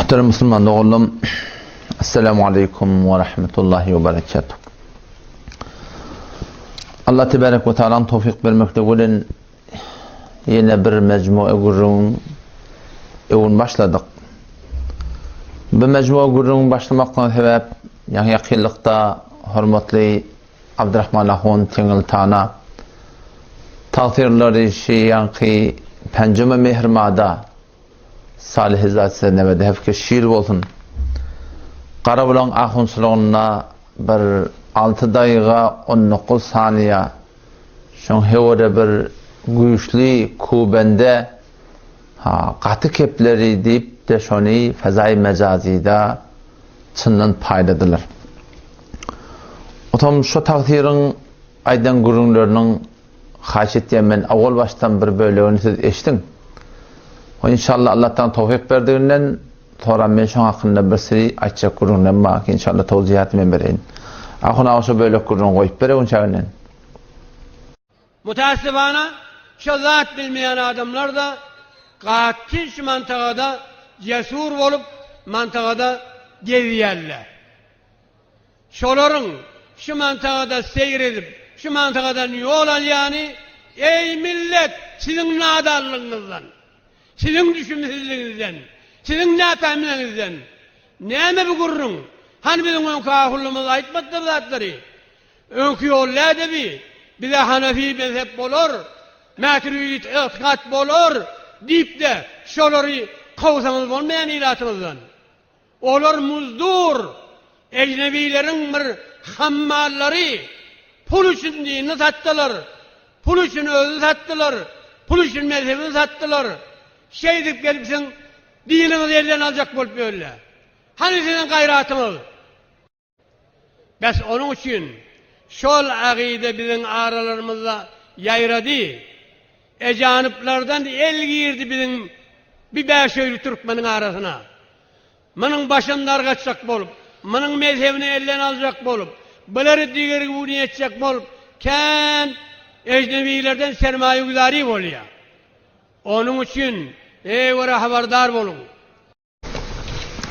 Muhterem Müslüman oğlum, Esselamu Aleyküm ve Rahmetullahi ve Berekatuhu. Allah Tebarek ve Teala'nın tevfik vermekte olan yine bir mecmua gurrun evun başladık. Bu mecmua gurrun başlamaktan sebep yani yakınlıkta hürmetli Abdurrahman Ahun Tengiltana tağfirleri yankı penceme mehrimada Salih Zatı nevede hefke şiir olsun. Qarabulan ahunsulağına bir 6 daqiqa 19 saniye şun hevada bir güçlü kubende qatı kepleri deyip de şunu fezai mecazida çından paydadılar. Otam şu takdirin aydan gurunlarının haşetiyemen avol baştan bir bölüğünü siz eştin. İnşallah Allah'tan tevfik verdiğinden sonra men şun hakkında bir siri açacak kurundan bak inşallah tavziyatımı vereyim. Ahun ağaçı böyle kurun koyup vereyim çağırın. Mutasibana şu zat bilmeyen adamlar da katil şu mantıkada cesur olup mantıkada geziyerler. Şoların şu mantıkada seyredip şu mantıkada ne olan yani ey millet sizin nadarlığınızdan, sizin düşünsüzlüğünüzden, sizin ne fehminizden, neyme bir gurrun? Hani bizim ön kahulluğumuz aytmadı zatları. Önkü yollu edebi, bize Hanefi mezhep olur, Maturidi itikat olur, deyip de şoları kovsamız olmayan ilatımızdan. Olur muzdur, ecnebilerin bir hammalları, pul için dinini sattılar, pul için özü sattılar, pul için mezhebini sattılar. Şey deyip gelipsin, dininizi elden alacak bulup böyle. Hani senin gayratımız? Bes onun için şol akide bizim aralarımızda yayradı. Ecaniplerden el girdi bizim bir beşöylü Türkmenin arasına. Mının başında kaçacak bulup, mının mezhebini elden alacak bulup, bunları diğer gibi edecek bulup, ken ecnebilerden sermaye güzari oluyor. Onun için ey haberdar olun.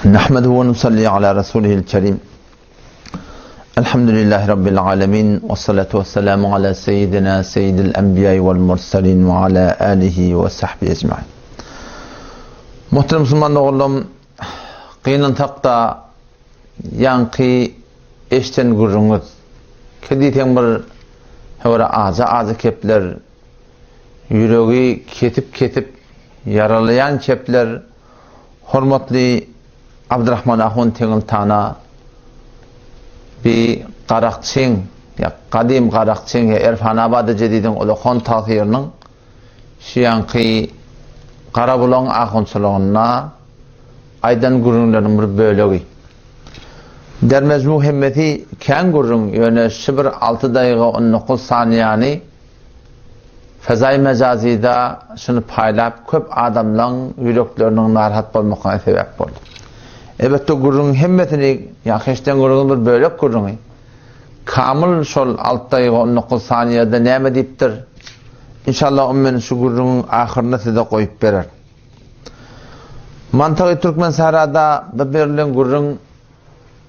Nahmedu ve nusalli ala Resulihil Kerim. Elhamdülillahi Rabbil alemin. Ve salatu ve selamu ala seyyidina seyyidil enbiyayı vel mursalin ve ala alihi ve sahbihi ecma'in. Muhterem Müslüman oğlum, kıyının takta yankı eşten gurrunuz. Kediyten bir hevara ağzı kepler, yüreği ketip yaralayan kepler, hürmetli Abdurrahman Ahun Tengiltana bir qarakçın ya kadim qarakçın ya Erfanabadı cedidin olukon tahirinin şiyankı Qarabulan ahunsulağına aydan gurunların bir bölüğü. Dermez muhimmeti ken gurun yöne şibir 6 daqiqa 19 saniyani fezai mecazida şunu paylap köp adamların yüreklerinin narahat olmakına sebep oldu. Evet o gurrun himmetini yakıştan gurrun bir bölük gurrunu kamil şol 6 daqiqa 19 saniyede neyme deyiptir. İnşallah ummen şu gurrunun ahirine size koyup verir. Mantığı Türkmen sahrada beberilen gurrun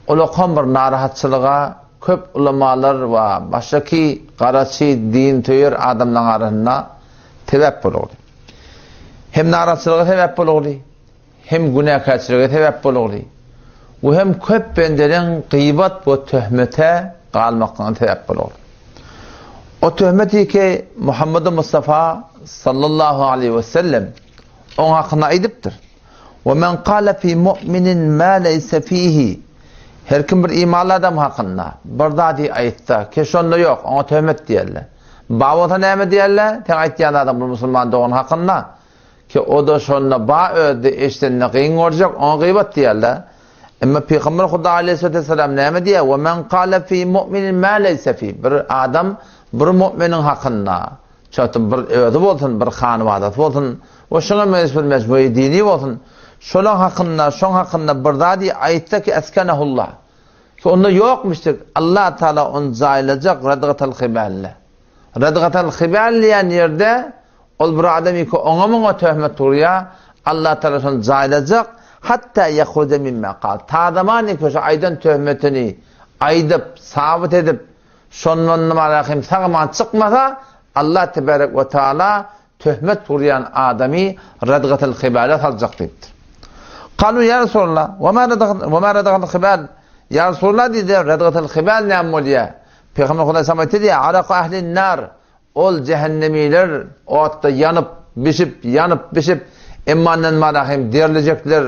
ulukan bir narahatçılığa köp ulamalar ve baştaki qarası din töyür adamların arasında sebep olur. Hem narahatçılığa sebep olur, hem günahkarçılığa sebep olur. Ve hem köp bendelerin gıybat ve töhmete kalmaktan sebep olur. O töhmeti ki Muhammed Mustafa sallallahu aleyhi ve sellem onun hakkında ediptir. وَمَنْ قَالَ فِي مُؤْمِنٍ مَا لَيْسَ ف۪يهِ her kim bir imanlı adam hakkında burada diye ayette keşonda yok ona töhmet diyorlar. Bağvata neyme diyorlar? Tek ayettiğin adam bu Müslüman doğun hakkında ki o da şonda bağ ödü iştenine kıyın olacak ona gıybat diyorlar. Ama Peygamber Kudu Aleyhisselatü Vesselam neyme diyor? وَمَنْ قَالَ فِي مُؤْمِنٍ مَا لَيْسَ ف۪يهِ bir adam bir müminin hakkında çatın bir ödü olsun bir hanıvadat olsun o şuna mecburi dini olsun şunun hakkında burada diye ayette ki eskenehullah. Ki onda yokmuştur. Allah Teala onu zayılacak radgatal hiballe. Radgatal hiballe yani yerde ol bir adamı ki ona mı töhmet duruyor Allah Teala onu zayılacak hatta yahruca mimma qal. Tadamani köşe aydan töhmetini aydıp, sabit edip, şondan marahim sağman çıkmasa, Allah tebarek ve taala töhmet vuruyan adamı radgatul hibale salacak deyiptir. Kalu ya Resulullah, ve ma radgatul hibal? Ya Resulullah dedi, radgatul hibal ne amoliye? Peygamber Kuday Samet dedi ya, araka ahlin nar, ol cehennemiler, o hatta yanıp, bişip, emmannen marahim derilecekler,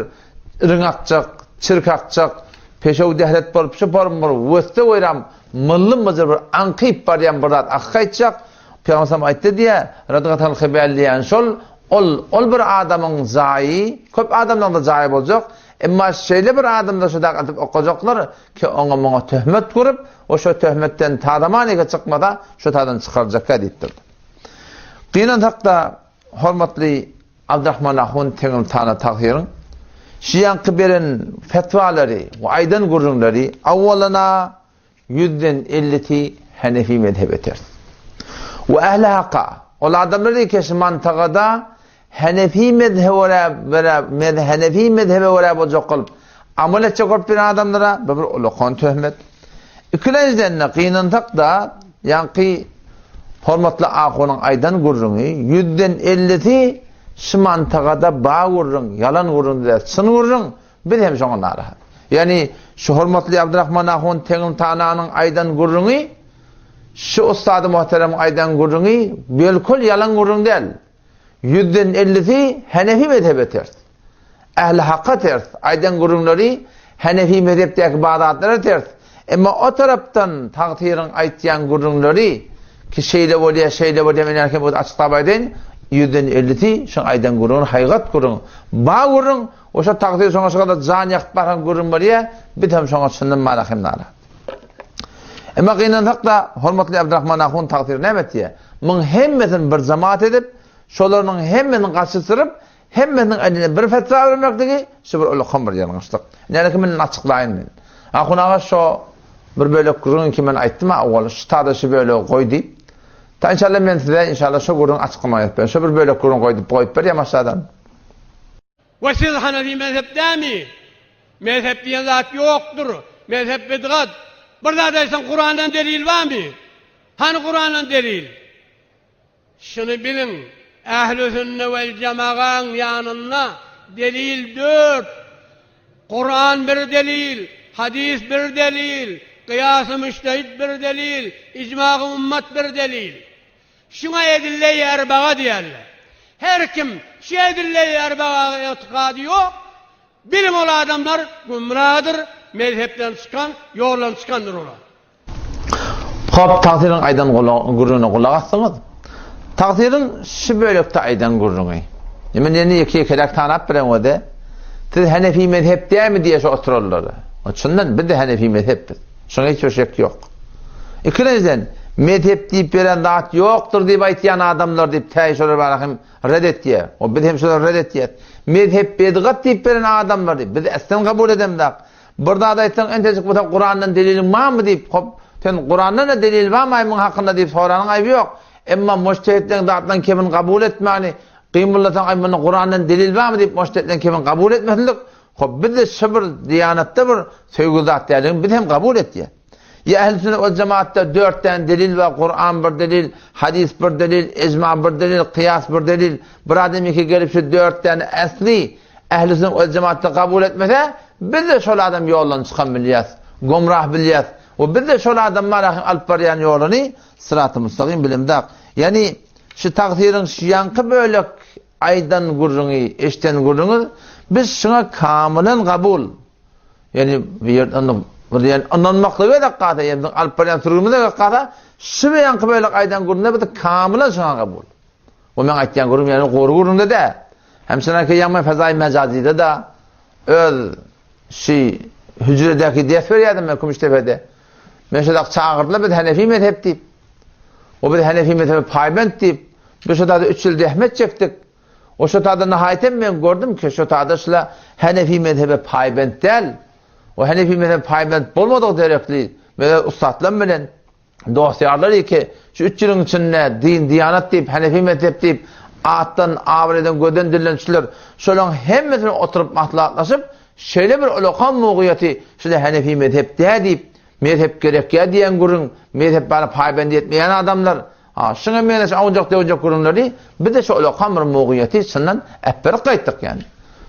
ırıngakacak, çırkakacak, peşev dehlet bolup, şu porumur, vöste oyram, mıllım mızır bir ankıyıp barayan buradan akkayacak, Peygamber Samet aytti diye, radgatul hibal diyen şol, ol bir adamın zayi, köp adamdan da zayi olacak, emma şeyle bir adamda şu dağıtıp okuyacaklar ki ona töhmet kurup, o şu töhmetten tadamaniye çıkmada şu tadan çıkaracaklar deyiptir. Kıyınan takda hormatli Abdurrahman Ahun Tengil Tana Tahir'in Şiyan Kıber'in fetvaları ve aydın gururları avvalına 150'ti Hanefi mezhebetir. Ve ehli hakka o adamları ki mantığada Hanefi mezhebe vere olacak kılıp amel edecek olup bir adamlara bir ulukan töhmet. İkilenizden kıyınan takda yankı hormatlı Ahun'un aydan gurrunu 150'ti şu mantığada bağ gurrun, yalan gurrun diye sın gurrun bir hem şuna narahat. Yani şu hormatlı Abdurrahman Ahun Tengil Tana'nın aydan gurrunu şu ustadı muhterem aydan gurrunu belkul yalan gurrun değil. 150'ti Hanefi mezhebe ters. Ehli hakka ters. Aydan gurrunları Hanefi mezhepteki bağdatları ters. Ama o taraftan takdirin aytyan gurrunları ki şeyle oluyor menerken bu açıklamayın 150'ti şu aydan gurrun, haygat gurrun, bağ gurrun, o şu takdir sonra kadar can yakıp bakan gurrun var ya bir tam sonra sınırın malakimleri. Ama kıyınan hakla hormatlı Abdurrahman Ahun takdir ne diye? Bunun hemmetin bir cemaat edip şolarının hemmenin karşısırıp hemmenin eline bir fetva vermekteki şu bir ulukan bir yanlışlık. Yani kimin açıklayın ben. Ahun ağa şu bir böyle gurrun ki ben ayttım avval şu tadı böyle koydu. Ta inşallah ben size inşallah şu gurrun açıklamayı yapayım. Şu bir böyle gurrun koyup ya maşadan. Ve siz Hanefi mezhepte mi? Mezhep diyen zat yoktur. Mezhep bidgat. Burada deysen Kur'an'dan delil var mı? Hani Kur'an'dan delil? Şunu bilin. Ehl-i sünne vel cemaat'ın yanına delil 4. Kur'an bir delil, hadis bir delil, kıyas-ı müştehid bir delil, icma-ı ümmet bir delil. Şuna edille-i erbağa diyorlar. Her kim şu edille-i erbağa itikadı yok, bilim ol adamlar gümrahdır, mezhepten çıkan, yoldan çıkandır ola. Hop, takdirin aydan gurrunu kulak atsınız. Takdirin şu bölükte aydan gurrunu. Yani iki kerek tanap bilen o da. Siz Hanefi mezhep değil mi diye şu otururlar. Şundan bir de Hanefi mezheptir. Şuna hiç şek yok. İkinciden mezhep deyip veren dağıt yoktur deyip aytyan adamlar deyip teyiş olur bakayım reddet diye. O bir de hem şöyle reddet diye. Mezhep bedgat deyip veren adamlar deyip. Bir de esten kabul edem de. Burada da aytsan entecik bu da Kur'an'dan delilin var mı deyip. Sen Kur'an'dan da delil var mı ayımın hakkında deyip soranın ayıbı yok. Ama müştehitlerin dağıttan kimin kabul etmeni. Kıymullatan ayımının Kur'an'dan delil var mı deyip müştehitlerin kimin kabul etmedilik. Bir de sabır diyanatta bir sevgili zat değerlerini bir de hem kabul et diye. Ya ehl-i sünnet ve cemaatte 4 tane delil var. Kur'an bir delil, hadis bir delil, icma bir delil, kıyas bir delil. Bir adam iki gelip şu 4 tane esli ehl-i sünnet ve cemaatte kabul etmese biz de şöyle adam yoldan çıkan biliyaz. Gumrah biliyaz. O biz de şöyle adamlar alıp barayan yolunu sırat-ı müstakim bilimde. Yani şu takdirin şu yankı böyle aydan gurrunu, eşten gurrunu biz şuna kamilen kabul. Yani anlanmakla ve dakikada yani alıp barayan sürgümüde dakikada şu bir yankı böyle aydan gurrunu bir de kamilen şuna kabul. O men aytyan gurrunu yani koru gurrunu da hem sana ki yanma fezai mecazide de öz hücredeki ders veriyordum ben Kumuştepe'de. Ben şudak çağırdılar bir de Hanefi mezhep deyip. O bir de Hanefi mezhebi paybent deyip. Biz şu tadı 3 yıl zahmet çektik. O şu tadı nihayeten ben gördüm ki şu tadı şula Hanefi mezhebi paybent değil. O Hanefi mezhebi paybent bulmadık direktli. Böyle ustatlan bilen dosyarlar ki şu 3 yılın içinde din, diyanet deyip, Hanefi mezhep deyip attan, avreden, göden dillençiler, şolun hemmesini oturup maslahatlaşıp, şöyle bir ulukan muğiyeti, şöyle Hanefi mezhep deyip, mezhep gerek ya diyen gurun, mezhep bana paybendi etmeyen adamlar, şuna menes ancak deyecek gurunları, bir de şu ulukan bir muğiyeti sından epper kayttık yani.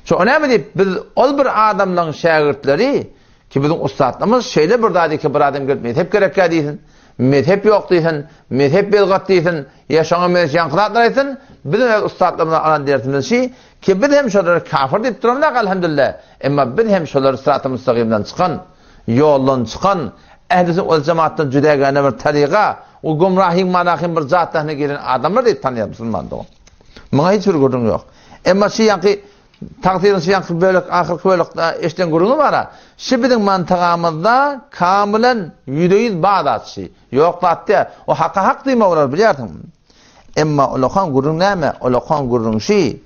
Şu önemli deyip, biz ol bir adamların şagirtleri, ki bizim ustadlarımız şöyle bir dedi ki bir adam gelip mezhep gerek ya deysin, mezhep yok deysin, mezhep belgat deysin, yaşanan mezhep yankılatlar deysin, bizim ustadlarımızdan alan dersimiz şey, ki biz hem şoları kafir deyip duranlar elhamdülillah, ama biz hem şoları sırat-ı müstakimden çıkan, yoldan çıkan, ehlisin ol cemaattan cüdegane bir tariqa, o gumrahim manahim bir zatlarına giren adamlar deyip tanıyar Müslüman da o. Buna hiçbir gurun yok. Ama şey yankı, takdirin şey yankı bölük, ahirki bölük eşten gurunu var ha, şibidin mantıqamızda kamilen %100 bağdat şey. Yok hatta o hakka hak deyme olur biliyorsun. Ama ulukan gurun neyme? Ulukan gurun şey,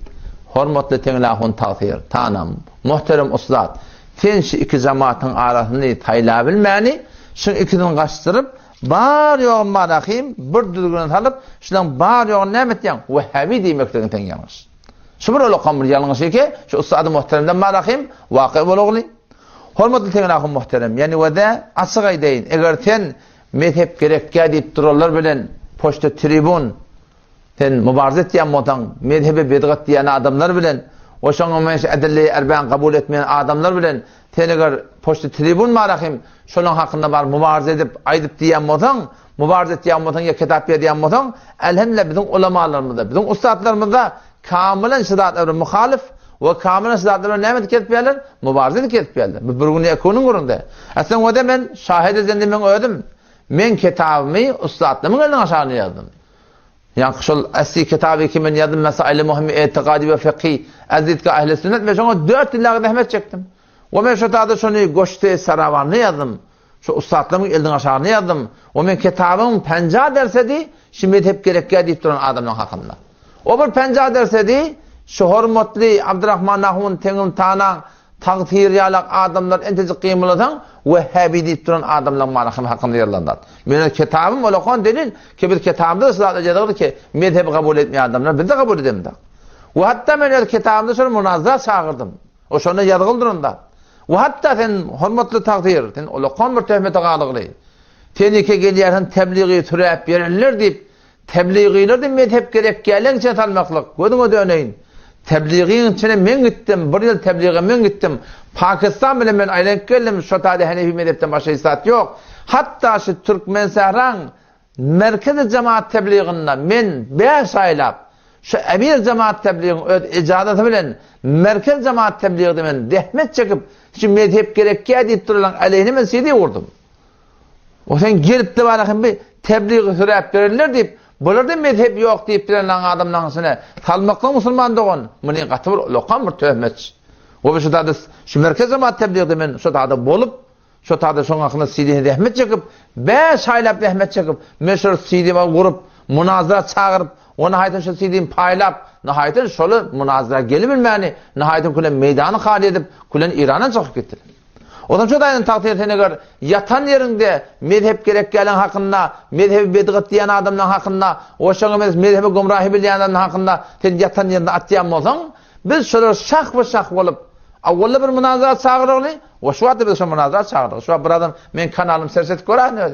hormatlı tenglahun takdir, tanım, muhterem ustad. Sen şu iki cemaatın arasını taylabilmeni, şu ikisini kaçtırıp, bar yoğun marahim, bir düzgünü alıp, şundan bar yoğun nemet yan, Vehhabi demeklerini ten yanlış. Şu bir ulukan bir yalnız şey ki, şu ustadı muhteremden marahim, vakı buluğlu. Hormatlı tenglahun muhterem, yani ve de açık aydeyin, eğer sen mezhep gerekke deyip dururlar bilen, poşta tribun, sen mübarizet diyen motan, mezhebe bedgat diyen adamlar bilen, o şoňa meş edilli erben kabul etmeyen adamlar bilen, sen eğer poşta tribun marahim, şonuň hakynda bar mübarize edip, aydyp diyen motan, mübarizet diyen motan ya kitap diyen motan, elhamdülillah bizim ulamalarımızda, bizim ustadlarımızda kamilen şidatları muhalif ve kamilen şidatları näme ketipýärler? Mübarize ketipýärler. Bu bir gün ekonomi gurunda. Aslında o da men şahid edendi men ödüm. Men kitabımı ustadlarımın eline aşağıya yazdım. Yani şol asli kitabı kimin yazdım mesail-i muhimmi etikadi ve fıkhi azidka ehli sünnet ve şoňa 4 dillerde rahmet çektim. O men şu taada şonu goşte saravanı yazdım. Şu ustadlarımın eline aşağıya yazdım. O men kitabım 50 dersedi, şimdi hep gerekli deyip duran adamın hakkında. O bir 50 dersedi, şu hormatly Abdurrahman Nahun tengim tanan takdiriyalak adamlar enteci kıymılıdan Vehhabi deyip duran adamlar manahım hakkında yerlanlar. Benim kitabım olakan delil ki bir kitabımda ıslatlı cedadır ki mezhebi kabul etmeyen adamlar biz de kabul edemdi. Ve hatta ben kitabımda sonra münazara çağırdım. O sonra yadgıl durunda. Ve hatta sen hormatlı takdir, sen olakan bir töhmete kalıglı. Sen iki geliyerden tebliği türeyip verirler deyip tebliğiler de mezhep gerek gelen için tanımaklık. Gördün o döneyin. Tebliğin içine men gittim, bir yıl tebliğe men gittim. Pakistan bile men aylanıp geldim, şu tadi Hanefi mezhepten başka istat yok. Hatta şu Türkmen Sahran merkezi cemaat tebliğinden men 5 aylap, şu emir cemaat tebliğin icazatı bilen merkez cemaat tebliğinden men dehmet çekip, şu mezhep gerekki deyip durulan aleyhine men CD vurdum. O sen gelip de bana bir tebliği sürep verirler deyip, bularda mezhep yok deyip duran adamların içine kalmakla Müslüman doğun. Bunun katı bir lokan bir töhmet. O bir şu tadı, şu merkez cemaat tebliğde men şu tadı bolup, şu tadı şoň hakkında CD'ni rahmet çekip, 5 aylap rahmet çekip, meşhur CD'ni kurup, münazara çağırıp, onu haytan şu CD'ni paylap, nihayeten şolu münazara gelibilmeni, nihayeten kulen meydanı hali edip, kulen İran'a çıkıp gittiler. O zaman şu dayının takdir etene yatan yerinde mezhep gerek gelen hakkında, mezhebi bedgat diyen adamın hakkında, o şoňa mezhebi gumrahi bilen adamın hakkında sen yatan yerinde atýan bolsaň, biz şolar şak we şak bolup, awwalda bir münazara çağırýarly, o şu wagtda biz şu münazara çağırdyk. Şu bir adam men kanalym serset göräni.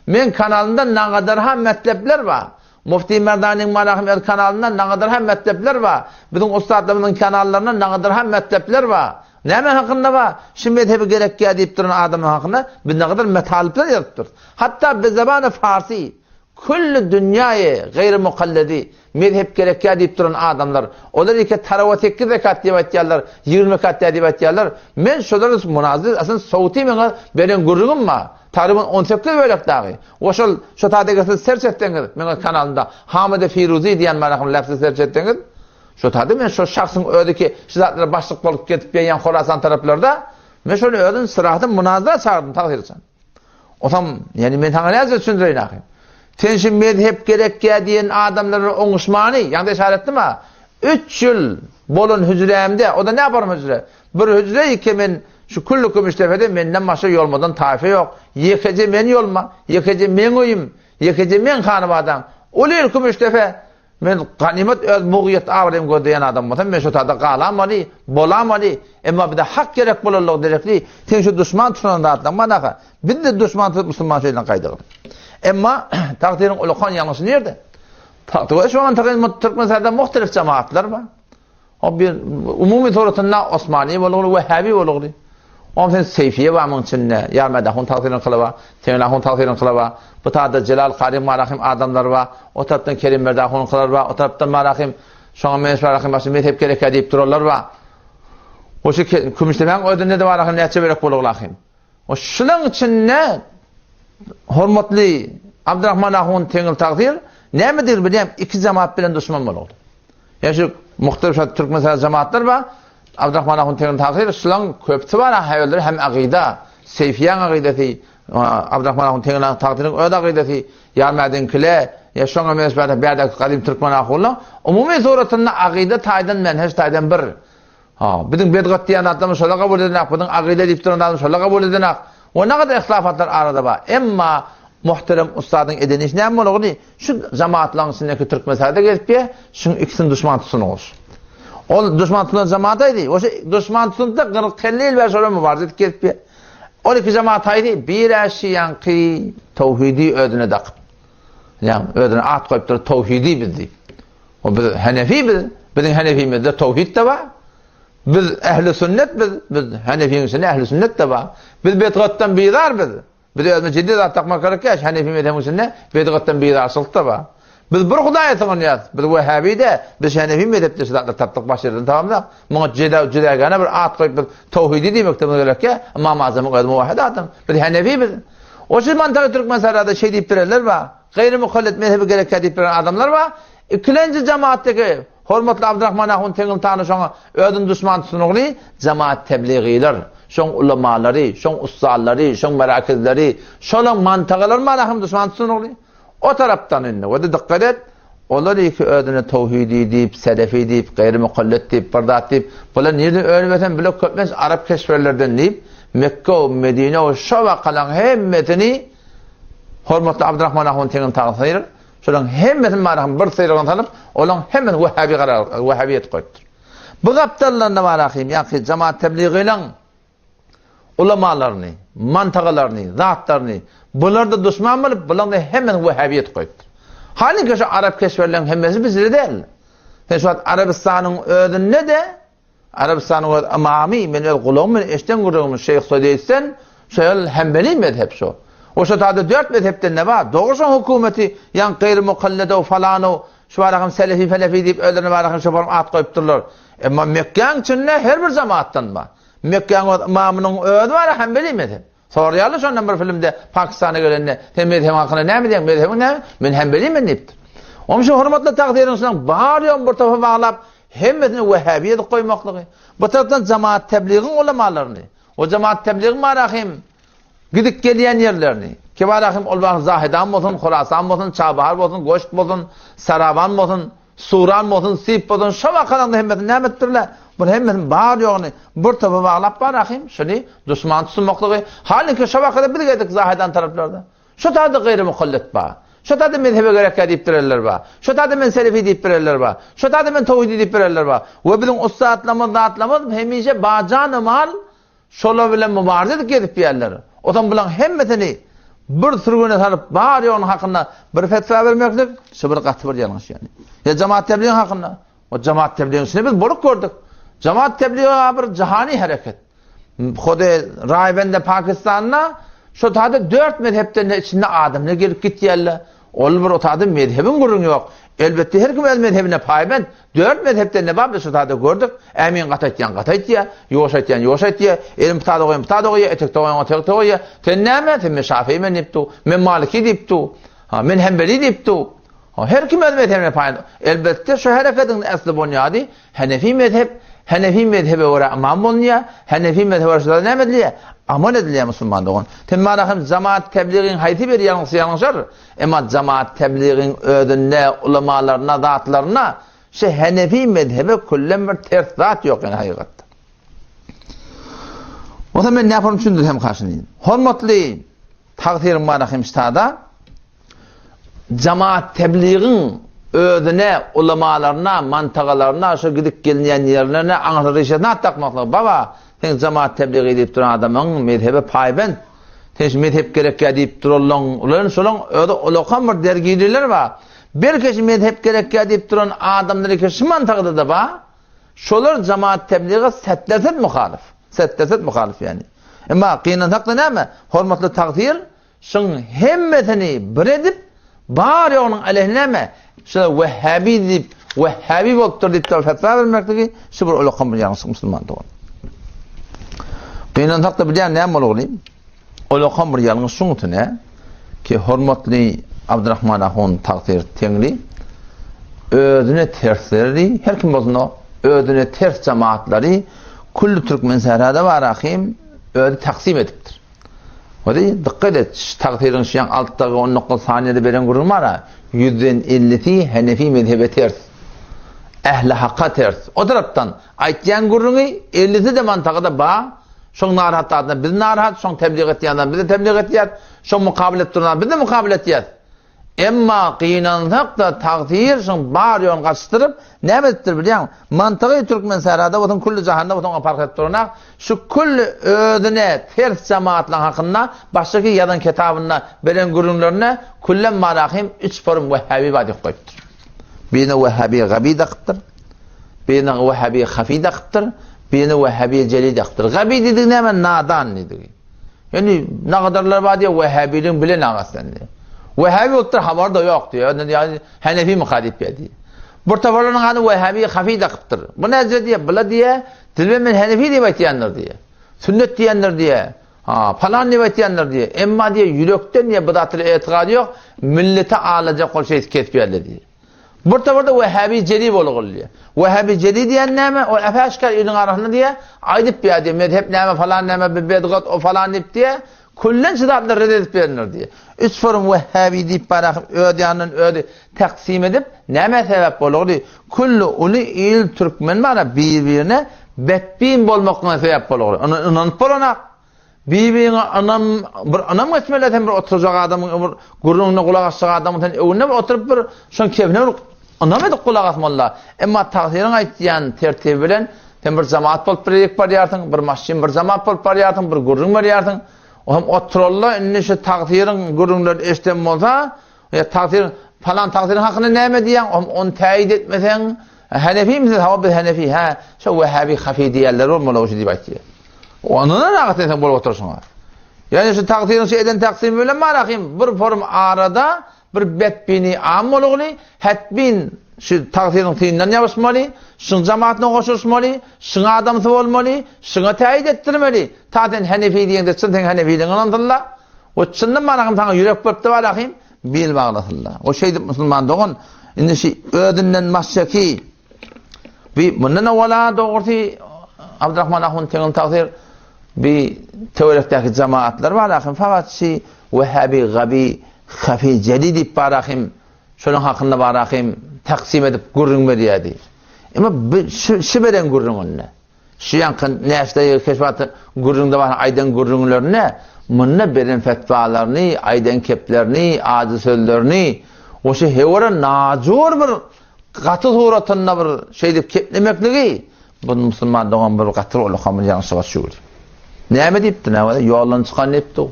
Men kanalymda nagadar hem metlepler bar. Mufti Merdani'nin Malahim kanalından nagadar hem metlepler bar. Bizim ustadlarımızın kanallarından nagadar hem metlepler bar. Näme hakkında var? Şu mezhebi gerekki deyip duran adamın hakkında biz ne kadar metalipler yaptık. Hatta bir zamanı Farsi, kullu dünyayı gayri mukalledi mezhep gerekki deyip duran adamlar. Onlar iki tarafa 8 rekat deyip etýärler, 20 rekat deyip etýärler. Men şolary münazir aslında sauti mene beren gurrugum ma. Tarifin 18 bölek dağı. O şu tadegasy serçetdiňiz mene kanalında Hamide Firuzi diýen marahym lafzy serçetdiňiz. Şu tadı men şu şahsın ödeki şizatlara başlık bolup ketip ýan Horasan taraplarda men şonu ödün sırahatın münazara çağırdım takdir etsen. O zaman yani men taňa näze düşündireýin ahy. Sen şu mezhep gerekki diýen adamlaryň oňuşmany ýa-da işaretli mi? 3 ýyl bolun hüzremde, o da ne yaparım hüzre? Bir hüzre iki men şu kullukum iştefede menden başka yolmadan taife yok. Yekece men yolma, yekece men oyum, yekece men hanımadan. Olurkum iştefe men ganimet öz muğiyet avrim gödeyen adam bolsam men şu tada galamali bolamali emma bir de hak gerek bolarlyk derekli sen şu düşman tutan zatdan manaka biz de düşman tutup Müslüman şeyden kaydyk emma takdirin ulkan yanlışı nerede takdir şu an Türkmenistan'da muhtelif cemaatler var o bir umumi soratında Osmani bolugly Vehhabi bolugly o sen Seyfiye var mı içinde yarmada hon takdirin kılaba tenla hon takdirin kılaba bu tarafta Celal Karim Marahim adamlar var o taraftan Kerim Merdahon kılar var o taraftan Marahim şoňa mens Marahim başy mezhep gerek edip durarlar var o şu kümüşlemen ödünde de Marahim näçe berek boluglarym o şunyň içinde hormatly Abdurrahman Ahun teňil takdir nämedir bilýän iki jamaat bilen düşman boldy ya şu muhtelif Türkmenistan jamaatlar var Abdurrahman Ahun teňil takdir şunyň köpçi var haýollar hem aqida Seyfiýan aqidati Abdurrahman Ahun teňil takdirin öde aqidati yarmadyn kile ya şoňa mesbada bäde gadim Türkmen ahullar umumi soratynda aqida taýdan menhej taýdan bir bizim bedgat diýen adam şola kabul edilen bizim aqida diýip duran adam şola kabul edilen o ne kadar ihtilafatlar arada var emma muhterem ustadın edeniş näme bolugdy şu jamaatlaryň içindäki Türkmenistanda gelip şu ikisini düşman tutsunuz ol düşman tutan jamaat idi o düşman tutunda 40-50 ýyl şolamy bar diýip gelip o iki jamaat idi bir eşiyan ki tevhidi ödüne dakıp yani ödüne at koyupdur tevhidi bizdi o biz Hanefi bizim Hanefimizde tevhid de var biz ehli sünnet biz Hanefimizde ehli sünnet de var biz bedgattan bidar biz özüne ciddi zat takmak gerek Hanefi mezhebinde bedgattan bidarsılık da var biz bir Hudaýa taňýas biz Vehhabide biz Hanefi mezhepde şeýle tatlyk başlaryny tamamda muňa jeda gana bir at koyup tevhidi diýmekde gerek Imam Azam muvahhid adam biz Hanefi biz o şu mantaly Türkmenistanda şey diýip bererler var gayri muhallet mezhebi gerek diýip beren adamlar var ikinci cemaatdeki hormatly Abdurrahman Ahun teňil tanyşaňa ödün düşman tutulugly cemaat tebliğiler şoň ulemalary şoň ustallary şoň merakizleri şoň mantagalar marahym düşman tutulugly o tarapdan indi o da dikkat et onlar iki ödüne tevhidi diýip selefi diýip gayri muhallet diýip bardat diýip bular nerede öňmesen bile köpmez Arap keşferlerden diýip Mekke o Medine o şova kalan hemmetini hormatly Abdurrahman Ahun teňil taýyr şoň hemmetini marahym bir syrygan tanıp olaň hemen Vehhabi garar Vehhabiyet goýupdyr bu gapdarlarynda marahym ýa-ki cemaat tebliğilen ulemalaryny mantagalarny zatlaryny bular da düşman bolup bular da hemen Vehhabiyet goýupdyr halbuki şu Arap keşferleriň hemmesi bizde değil şu Arabistanyň ödünde de Arabistanyň amami men el gulum men eşten gurulmuş Şeyh Saidsen şeýle Hanbeli mezhep şu o şu taýda 4 mezhepden ne var doğrusu hökümeti yan gayri mukallede falan şu barahym selefi felefi diýip öldürne barahym şu at goýupdyrlar emma Mekkeň içinde her bir jamaatdan var Mekkeň imamynyň ödü var Hanbeli mezhep soraýarlar şondan bir filmde Pakistana gelende mezhep hakynda näme diýen mezhebin näme men Hanbeli men diýipdir o şu hormatly takdirin üçin bar ýol bir tafa baglap hemmetini Vehhabiyet koymaklığı. Bu taraftan cemaat tebliğin ulemalarını. O cemaat tebliğin marahim gidip geliyen yerlerini. Ki marahim olbağın Zahidan bolsun, Khurasan bolsun, Çabahar bolsun, Goşk bolsun, Saraban bolsun, Suran bolsun, Sip bolsun. Şu vakalanda hemmetin nämetdirler. Bu hemmetin bar yoğunu bir tabi bağlap marahim. Şunu düşman tutulmaklığı. Halbuki şu vakada bir geldik Zahidan taraflarda. Şu tadı gayri muhallet ba. Şu tadı mezhebe gerek diýip bererler ba. Şu tadı men selefi diýip bererler ba. Şu tadı men tawhid diýip bererler ba. We bizim ustadlamyz, zatlamyz hemişe bajan mal şola bilen mübarizet edip bererler. Odan bilen hemmetini bir sürgüne salıp bar ýolun hakynda bir fetwa bermekdir. Şu bir gaty bir ýalňyş ýani. Ya cemaat tebliğ hakynda. O cemaat tebliğini biz borup gördük. Cemaat tebliği bir cihani hareket. Hode Raybende Pakistan'da şu tadı 4 mezhepten içinde adamlar gelip gitýärler. Ol bir otadı mezhebin gurun ýok. Elbette her kim öz mezhebine paýband. 4 mezhepden ne bar şu tadı gördük. Emin gataýan, ýoşaýtýar, elim taýdy, etek taýdy. Sen näme? Sen Şafii men diýipdi, men Maliki diýipdi. Men Hanbeli diýipdi. Her kim öz mezhebine paýband. Elbette şu hareketiň asly bunyady Hanefi mezhep. Hanefi mezhebe wara imam bolýar. Hanefi mezhebe wara näme diýär? Amal edilýär musulmandygyň. Temmarahym cemaat tebliğin haýty bir ýalňyşar. Emma cemaat tebliğin ödünde ulemalarına, zatlaryna şu Hanefi mezhebe kullen bir ters zat ýok ýani hakykatda. O zaman ne yapalım düşündür hem karşınayım. Hormatly takdirim marahym istada cemaat tebliğin özüne, ulamalarına, mantagalarına, şu gidip gelmeyen yerlerine anlatırışına takmakla. Baba, sen cemaat tebliğ edip duran adamın mezhebe payben. Sen mezhep gerek deyip durulun. Ulan solun öyle olokan bir dergililer var. Bir kişi mezhep gerek deyip duran adamları kişi mantagada da var. Şolar cemaat tebliğe setleset muhalif. Setleset muhalif yani. Ama kıyınan haklı ne mi? Hormatlı takdir, şun hemmetini bir edip, bari onun aleyhine mi? Şöyle Vehhabi deyip, Vehhabi bolup deyip de fetva vermekti ki, şu bir ulukan bir yanlısı Müslüman doğru. Kıyınan haklı bilen ne mi olayım? Ulukan bir yanlısı şunu ne? Ki hormatlı Abdurrahman Ahun takdir tengli, özüne tersleri, her kim bozun o, özüne ters cemaatleri, kullu Türkmen sehrada var ahim, öyle taksim ediptir. O da dikkat et, takdirin şu an alttaki 10 saniyede veren kurum var ha, %50'si Hanefi mezhebe ters. Ehli hakka ters. O taraftan aytyan kurunu 50'si de mantıkada bağ, şun narahat adına biz narahat, şun tebliğ ettiğinden biz de tebliğ ettiğiz, şun mukabilet durunan biz de mukabilet ettiğiz. Emma kıyınansak da takdir şun bari yon kaçtırıp ne ettir biliyor musun? Mantığı Türkmen sehrada otun kullu cahanda otun apark ettirnak şu kullu ödüne ters cemaatlan hakkında baştaki yadan kitabına veren gurunlarına kullen marahim 3 forum Vehhabi vadik koyuptur. Birine Vehhabi gabi da kıptır, birine Vehhabi hafi da kıptır, birine Vehhabi celi da kıptır. Gabi dedik ne hemen nadan dedik. Yani ne kadarlar var diye Vehhabi'nin bile nagaslan diye. Vehhabi otur haber da yok diyor. Yani Hanefi muhalif diye. Bu tavarların adı Vehhabi hafi da kıptır. Bu ne diye? Bula diye. Dilbemen Hanefi diye diyenler diye. Sünnet diyenler diye. Falan diyenler diye. Emma diye yürekten diye bıdatırı etikadı yok. Millete ağlayacak ol şey kesbiyerler diye. Bu tavarda Vehhabi cedi bolu diye. Vehhabi cedi diyen neyme? O efeşkar ilin arasında diye. Aydip bir diye. Medhep neyme falan neyme. Bedgat o falan deyip diye. Kullen çıdatlar reddedip verenler diye. 3 forum Vehhabi deyip bırakıp ödeyanın öde taksim edip neme sebep olur diye. Kullu ulu il Türkmen var birbirine betbin bolmakına sebep olur. Ananıp olanak. Birbirine anam geçmeleten bir oturacak adamın, bir gurrununa kulak asacak adamın önüne bir oturup bir şun kevine bir anam edip kulak asmalılar. Ama takdirin aytdiyan tertibi bilen sen bir cemaat bolup bir yek barıyartın, bir masjid bir cemaat bolup barıyartın, bir gurrun barıyartın. O hem otururlar, inni şu takdirin gurunlar eştem olsa, ya takdir falan takdirin hakkında neyme diyen, onu teyit etmesen, Hanefi misin? Hava bir Hanefi, ha, şu Vehhabi hafi diyenler olmalı o şey diye bakıyor. Onunla rahat etsen bulup otursun var. Yani şu takdirin şeyden taksim böyle marakayım, bir form arada, bir betbini am oluğunu, hetbin, şu takdirin tıyından yapışmalı, şun cemaatine koşuşmalı, şuna adamsı olmalı, şuna teyit ettirmeli. Taten Hanefi diyende çınten Hanefi'den anlatırlar. O çındım manakım sana yürek böpte var akıyım, bil bağlatırlar. O şeydi Müslüman doğun, indi şey ödünden masjaki, bundan evvela doğurtu Abdurrahman Ahun teğin takdir, bir teorikteki cemaatler var akıyım, fakat şey Vehhabi, gabi, hafi, cedi deyip var akıyım, şunun hakkında var akıyım, taksim edip gurrun veriyor diye. Ama şu veren gurrun onunla. Şu yankın nefste keşfatı gurrunda var aydan gurrunlarını, bununla veren fetvalarını, aydan keplerini, adı sözlerini, o şey hevara nacur bir katı suratında bir şey deyip keplemekliği, bunu Müslüman doğan bir katır olu kamil yanışı başlıyor. Neyme deyipti ne var? Yolun çıkan deyipti o.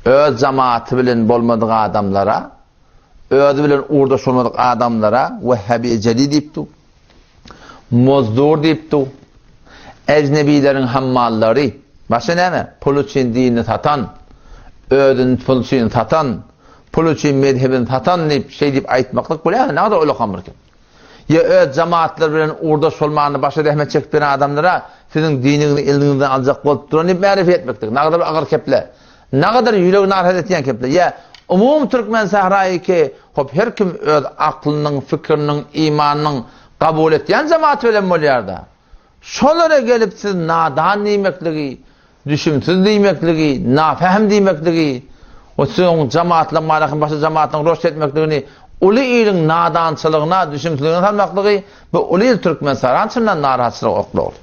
Öz cemaati bilen bolmadığı adamlara, özü bilen uğurdaş olmadığı adamlara Vehhabi cedi deyipti. Mozdur deyipti. Ecnebilerin hammalları, başka ne mi? Pul için dinini satan, ödün pul için satan, pul için mezhebini satan deyip şey deyip aytmaklık böyle ne kadar öyle kamırken. Ya öz cemaatler bilen uğurdaş olmağını başka rahmet çekip veren adamlara sizin dinini elinizden alacak olup duran deyip marifi etmektir. Ne kadar ağır keple, ne kadar yüreğini arhat etiyen keple. Ya umum Türkmen sahrayı ki her kim öz aklının, fikrinin, imanının kabul etiyen cemaat bilen bolyarda. Şolara gelip siz nadan demekliği, düşümsüz demekliği, nafehm demekliği, o sizin cemaatle malakın başka cemaatle roş etmekliğini, ulu ilin nadançılığına, düşümsüzlüğüne salmaklığı ve ulu il Türkmen sarançından narahatsızlığı oklu olur.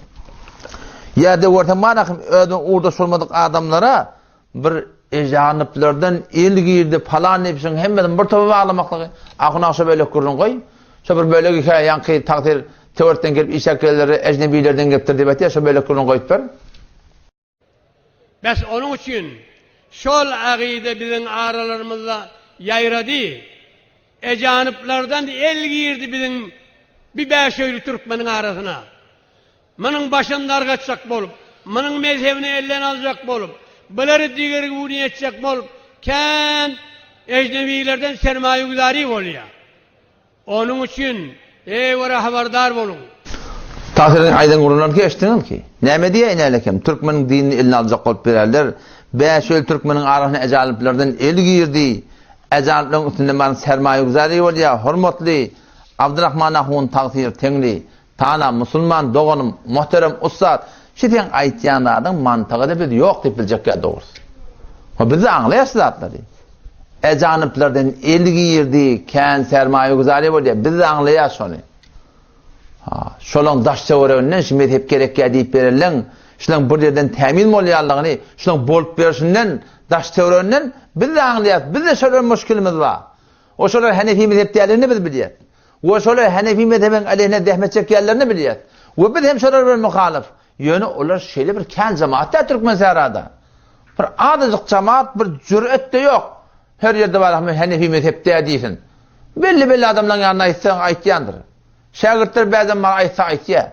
Yerde orta malakın ödün uğurda sormadık adamlara bir ejaniplerden ilgirdi falan hepsini hemmeden bir topa bağlamaklığı. Akın akşa böyle kurun koy. Şu bir böyle hikaye yankı takdir teoritten gelip işakelleri ecnebilerden getir debet ya şu böyle kurun koyup ver. Bes onun için şol aqide bizim aralarımızda yayradı. Ecaniplerden el girdi bizim bir beşöylü Türkmenin arasına. Mının başında argaçacak bolup, mının mezhebini elden alacak bolup, bunları diğer gibi edecek bolup, kent ecnebilerden sermaye güzari oluyor. Onun için vara haberdar olun. Tahsirin aydan kurunlar geçtiniz ki. Näme diye inerlekem? Türkmenin dinini eline alacak olup bererler. Beşöylü Türkmenin arasına ecaniplerden el girdi. Ecaniplerin üstünde man sermaye güzari oluyor. Hürmetli Abdurrahman Ahun Tağsir Tengri, Tana Müslüman doğanım, muhterem ustad, şiten aytyanlardan mantığı da bir yok dep bilecek ya doğrusu. O bizi anlayasız atları. Ecaniplerden el girdi, kän sermaye güzari oluyor. Bizi anlayasız onu. Şolan daş teoriyondan şimdi hep gerek deyip berelen, şulan bir yerden temin moliyallığını, şulan bolup berişinden daş teoriyondan biz de anlayasız. Biz de şolan müşkilimiz var. O şolan Hanefi mezheplerini biz biliyoruz. O şolar Hanefi mezhebin aleyhine dehmet yerlerini biliyoruz. Ve biz hem şolar bir muhalif. Yani onlar şeyle bir kən cemaatte Türkmen seherada. Bir adacık cemaat bir cüret de yok. Her yerde var Hanefi mezhepte deysin. Belli adamların yanına aytsan aytyandır. Şagirtler bazen bana aytya.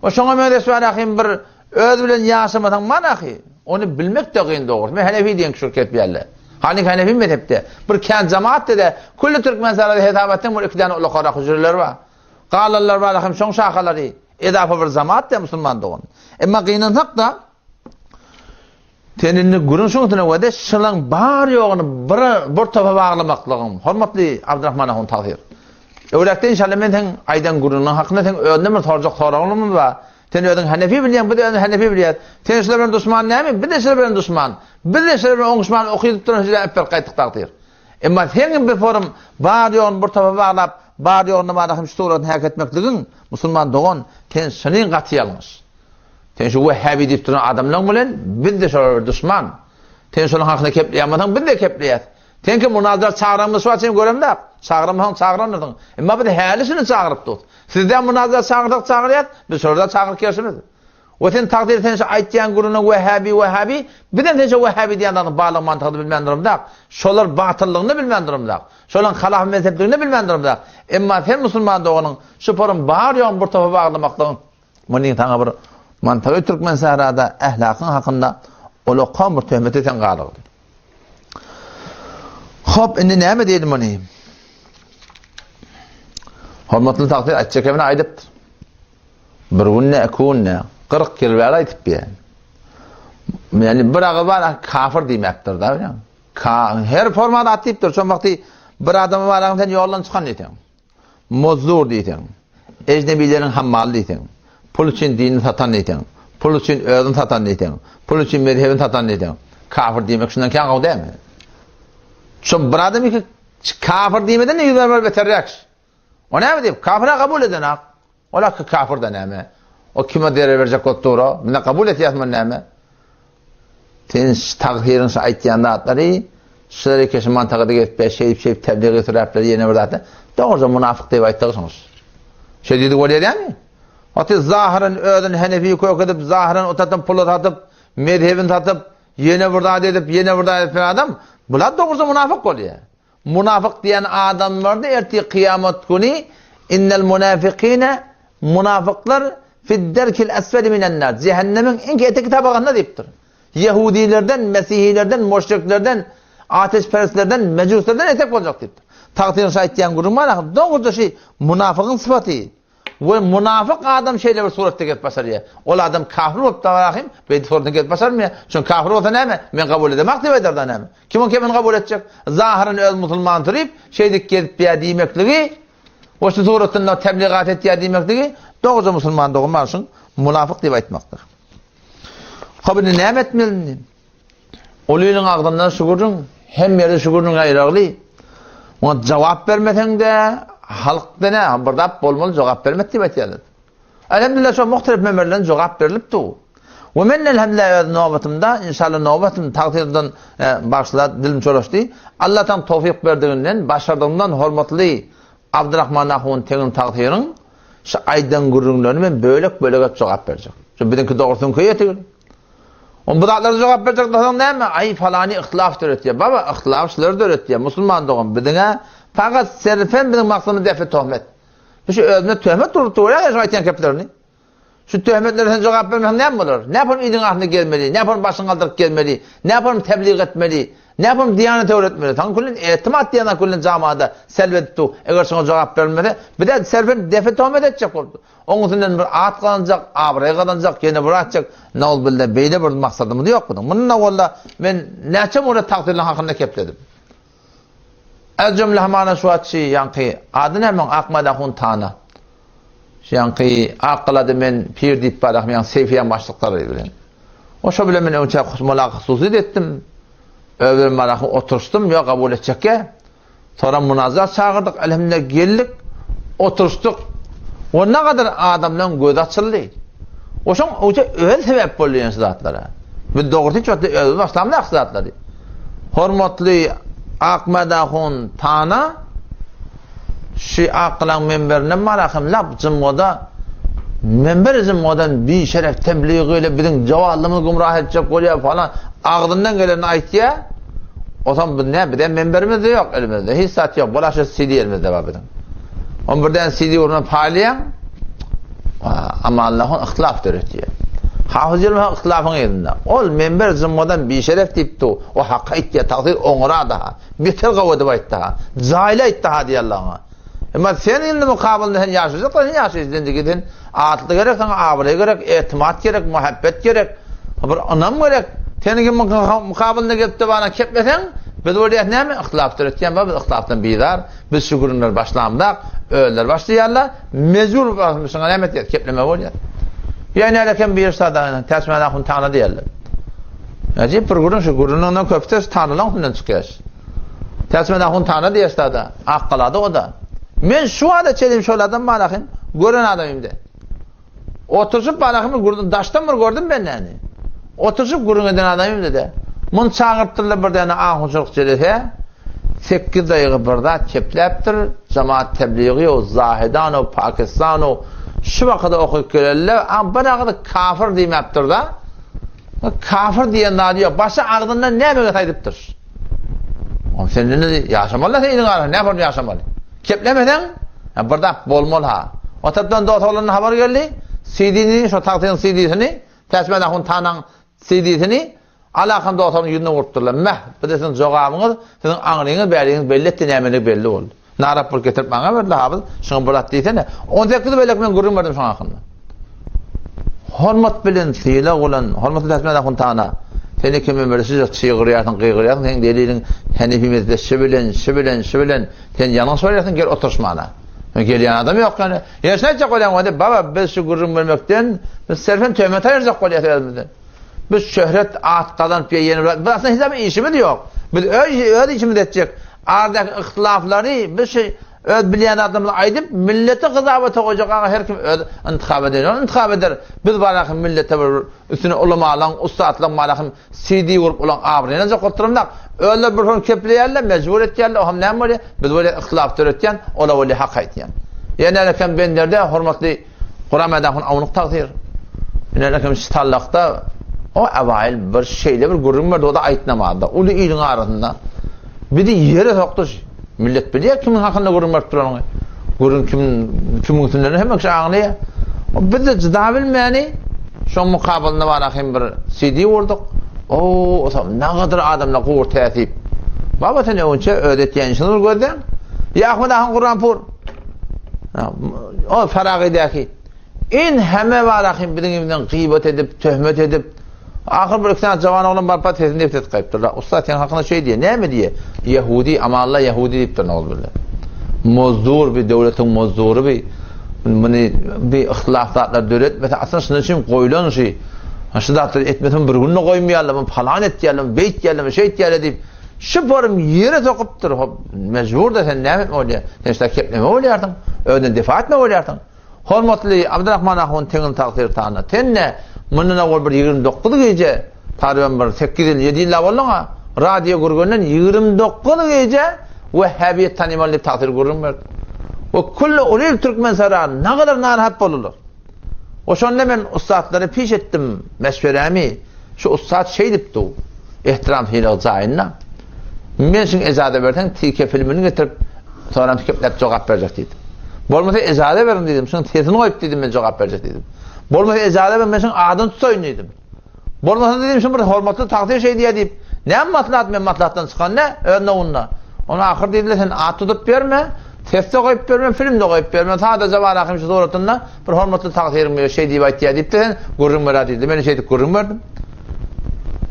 O şoňa men deswarakim bir öz bilen ýaşamadan manaky. Onu bilmek de gyn dogry. Men Hanefi diýen şirket biýerler. Hani Hanefi mezhepte bir kän cemaatte de kullu Türkmen seherada hetabatdan bir iki tane ulaqara huzurlar var. Qalanlar var hem şoň şahalary edafa bir cemaat de musulman dogan. Emma gynan hakda tenini gurun şoňtuna wede şolan bar ýogyny bir topa baglamaklygyň. Hormatly Abdurrahman Ahun Tağsir. Öwrekde inşallah men teň aydan gurunyň hakyna teň öňde bir torjak soragyny bar. Sen ödün Hanefi bilýän, bu da Hanefi bilýär. Sen şolar bilen düşman näme? Bir de şolar bilen düşman. Bir de şolar bilen oňuşman okuýup duran şeýle äppel gaýtyk takdir. Emma sen bir forum bar ýogyny bir topa baglap, bar ýogyny bana hem şuratyn hak etmekligiň musulman dogan sen şunyň gatyalňyş. Sen şu Wahhabi diýip duran adamlaryň bilen bir de şolar düşman. Sen şolaryň hakyna kepleýänmeden bir de kepleýär. Sen ki münazara çağıranmy soňa göremde. Çağırandyň. Emma bir de hälisini çağıryp tut. Sizden münazara çağırýar, biz şurada çağırıp kersiniz. O sen takdir etsen aytýan guruna Wahhabi, bir de sen Wahhabi diýen adam bağlı mantygy bilmendirim da. Şolar batyllygyny bilmendirim da. Şolan halaf mezhepligini bilmendirim da. Emma sen musulman doganyň şu porum bar ýoň bir topa baglamaklygyň muny taňa bir mantygy Türkmen seherada ählakyň hakynda ulaqan bir töhmet eten galydy. Hop, indi näme diýelim muny? Hormatly takdir açjak emine aýdypdyr. Bir günne ekunne 40 kelbäle aýtyp ýa. Yani bir agy bar kafir diýmekdir da. Her formada atypdyr. Şol wagty bir adam bar sen ýoldan çykan diýsen. Mozzur diýsen. Ejnebileriň hammal diýsen. Pul üçin dinini satan diýsen. Pul üçin özüni satan diýsen. Pul üçin mezhebini satan diýsen. Kafir diýmek şundan kän gaw dämi? Şu bir adam ki kafir diýmeden ýüzler beterräk. O näme diýip? Kafira kabul edenak. Ola kafir da näme? O kime dere berjek otdura? Mene kabul etýärmi näme? Sen taghirin aýtýanda atlary, şeýle keşe mantagyda getip şeýip tebliğ etýärler ýene bir zatda. Dogry munafyk diýip aýtdyňyz. Şeýle diýdi bolýarmy? Aty zahiren özüni Hanefi kökedip, zahiren otadan pul atyp, mezhebini satyp, ýene bir zat edip, ýene bir zat etýän adam, bular dogry munafyk bolýar. Munafık diyen adamlarda erti kıyamet günü innel munafikine münafıklar fidderkil esfeli minennar cehennemin en eteki tabağında deyiptir. Yahudilerden, Mesihilerden, müşriklerden, ateşperestlerden, mecuslerden etek olacak deyiptir. Takdirin şahit diyen kurum var. Doğruca şey münafıkın sıfatı. Ve münafık adam şeyle bir surette get başarıya. Ol adam kafir olup da varakayım. Beydi suretine get başarmıyor. Çünkü kafir olsa neyme? Ben kabul edemek de eder da neyme? Kimin kabul edecek? Zahirin öz musulman turip şeydik gelip bir diýmekliği o şu suretinde tebliğat etdiği diýmekliği doğruca musulman doğmarsın. Münafık diýip aýtmakdyr. Kabini näme etmeli? Olyň agdyndan şugurun hem ýerde şugurun aýragly. Ona jogap bermesen de halk dene bırdap bolmaly jogap bermek diýip aýtýarlar. Elhamdülillah şu muhtelif memerlerden jogap berilipdi. Ve men elhamdülillah nöbetimde inşallah nöbetim takdirden başla dilim çolaştı. Allah'tan tevfik verdiğinden başardığımdan hürmetli Abdurrahman Ahun teğin takdirin şu aydan gurrunlarını men bölek cevap verecek. Şu birinki doğrusunu kıyetiyor. On budatlar cevap verecek desen ne mi? Ay falani ihtilaf öğretiyor. Baba ihtilafçılar da öğretiyor. Müslüman doğum birine fakat serfen benim maksamı defa töhmet. Şu özüne töhmet durur ya şu ayeten keplerini. Şu töhmetlerden cevap vermek ne olur? Ne yapalım idin aklına gelmeli? Ne yapalım başını kaldırıp gelmeli? Ne yapalım tebliğ etmeli? Ne yapalım diyanet öğretmeli? Tam kullin etimat diyana kullin camiada selvet tu. Eğer sana cevap vermedi, bir de serfen defa töhmet edecek oldu. Onun için bir at kalınacak, abraya kalınacak, yine bırakacak. Ne ol bildi? Beyle bir maksadımı da yok bunun. Bunun ne oldu? Ben neçem orada takdirlerin hakkında kepledim. El cümle hamana şu atçı yankı. Adın hemen akmada hun tana. Yankı akıladı men pir deyip barak men seyfiyen başlıkları bilen. O şu bile men önce kusmala hususi ettim. Öbür marakı oturuştum ya kabul edecek ya. Sonra münazat çağırdık. Elhamdülillah geldik. Oturuştuk. O ne kadar adamdan göz açıldı. O şu öyle sebep oluyor zatlara. Bir doğru değil çok öyle başlamda zatları. Hürmetli akmada hun tana şi aklan menberine marakım lapcım oda menberizm odan bir şeref tebliğiyle birin cevallımı gumrah edecek oluyor falan ağzından geleni ayet ya o zaman ne bir de menberimiz de yok elimizde hissat yok bulaşır CD elimizde var bizim on birden CD oruna paylayan ama Allah'ın ihtilaf öğretiyor hafızcılığın ihtilafın yerinde ol menber zımmadan bir şeref deyipti o hakka ittiye takdir onura daha bitir kavada bayt daha zahile itti ha diye Allah'a ama senin de mukabilinde sen yaşayacaklar sen yaşayacaksın gidin atlı gerek sana abraya gerek etimat gerek muhabbet gerek bir anam gerek senin mukabilinde gelip de bana keplesen biz oraya ne mi ihtilaf öğreteceğim biz ihtilaftan bidar biz şükürler başlamda öğler başlayarlar mecbur başmışsın alamet kepleme oluyor yani erken bir sadan tesmeden hun tanı diyorlar. Acayip bir gurun şu gurunun köftes tanılan hundan çıkıyor. Tesmeden hun tanı diye sada akkaladı o da. Men şu anda çelim şoladan balakın görün adamım de. Oturup balakımı gurdum daştan mı gördüm ben yani. Oturup gurun eden adamım dedi. Mun çağırttılar bir tane ahunçluk çelese 8 ayı burada kepleptir cemaat tebliği o Zahidan o Pakistan o şu vakıda okuyup gelirler ama bana kadar kafir demeptir da kafir diyen daha diyor başa ağzından ne mi kataydıptır o senin ne yaşamalı senin ağzından ne yapalım yaşamalı keplemeden burada bolmol ha o taptan doğru haber geldi CD'ni şu taktığın CD'sini tesmeden hun tanan CD'sini alakam doğru yüzüne vurtturlar meh bir de sizin cevabınız sizin anlayınız belli ettiğin emini belli oldu ne rapor getirip bana verdi abi şunu bırak diysene 18'de böyle ben gurur verdim şuna hakkında hürmet bilin sile olan hürmet etmeden hun tana seni kimin verirse çığırıyatın kıygırıyatın sen delilin henefimizde şibilen sen yalan söylüyorsun gel oturuşmana geliyen adam yok yani yaşayacak olan baba biz şu gurur vermekten biz serfen töhmet ayıracak oluyor biz şöhret at kazanıp yeni bırak aslında hiç zaman işimiz de yok biz öyle işimiz edecek aradaki ihtilafları bir şey bilen adamlar aydıp millete kızavata koyacak her kim intikab eder biz barakım millete üstüne ulamalan ustaatlan malakım CD vurup ulan abrine ne koturumda öyle bir hon kepleyerler mecbur ettiler o hem ne var biz böyle ihtilaf öğretken ola öyle hak etken yani erken benlerde hürmetli Kur'an'dan avunuk takdir yani erken stallakta o avail bir şeyle bir gurur verdi o da aytnamada ulu ilin arasında bir de yere soktuş millet biliyor kimin hakkında gurur verip duranı gurur kimin üstünlerine hemen anlıyor bir de cıda bilmeyeni şu mukabilinde var akim bir CD vurduk o ne kadar adamla kuvvet tertip baba sen önce öğretiyen şunu gördün ya Ahmet Ahan Kur'an pur o faragideki in heme var akim birbirinden gıybet edip töhmet edip ahir bir ikna cavan oğlum barpa tezini nefret kayıptırlar. Usta senin hakkında şey diye ne mi diye? Yahudi ama Allah Yahudi deyiptir ne olur böyle. Muzdur bir devletin muzduru bir ihtilaflar devlet mesela aslında şunun için koyulan şey aslında etmesin bir gününü koymayalım falan et diyelim beyt diyelim şey diyelim deyip şu barım yere sokuptur mecbur da sen ne mi oluyor? Sen işte kepleme oluyorsun önden defa etme oluyorsun. Hürmetli Abdurrahman Ahun tenin takdir tanı tenne Mınına ol bir 29 gece tariben bir 8 yıl 7 yıl bollana radyo görgönden 29 gece Vehhabiyet tanımalı takdir görünmür. O kullu ulil Türkmen sara ne kadar narahat bolulur. O şonda men ustadları piş ettim meşveremi. Şu ustad şey dipdi. İhtiram hile zayinna. Men şun ecazə versen tike filmini getirip sonra tükeplet cevap verecek dedim. Bolmasa ecazə verin dedim. Şun tesini koyup dedim men cevap verecek dedim. Bolmasa ecazə verin men şun adını tutayım dedim. Bolmasa dedim şun bir hormatlı takdir şey diye deyip ne maslahat men maslahattan çıkan ne? Önüne onunla. Ona ahir dediler sen at tutup verme, tefte koyup verme, film de koyup verme. Sadece var akım şu doğrultunda bir hormatlı takdirim şey deyip aytiya deyip de sen gurrun ver dedi. Ben şeydik gurrun verdim.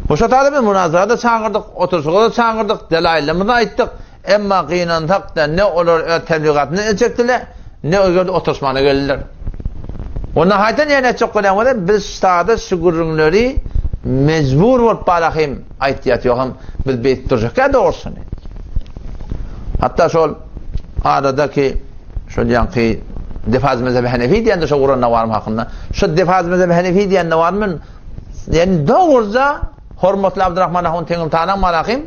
O şatada biz münazarada çağırdık, oturuşuda da çağırdık, delaillerimizi ayttık. Emma kıynandık da ne olur tebliğatını edecektiler, ne öyle oturuşmana geldiler. Ona hayten yerine çok önemli biz şatada şu gurrunları mecbur olup balakayım aytiyat yokum biz beyt duracak ya doğrusun. Hatta şu aradaki şu diyanki defaz mezhebi Hanefi diyen de şu Kur'an'da var mı hakkında? Şu defaz mezhebi Hanefi diyen de var mı? Yani doğruca Hormatlı Abdurrahman Ahun Tengil Tanrı Malakim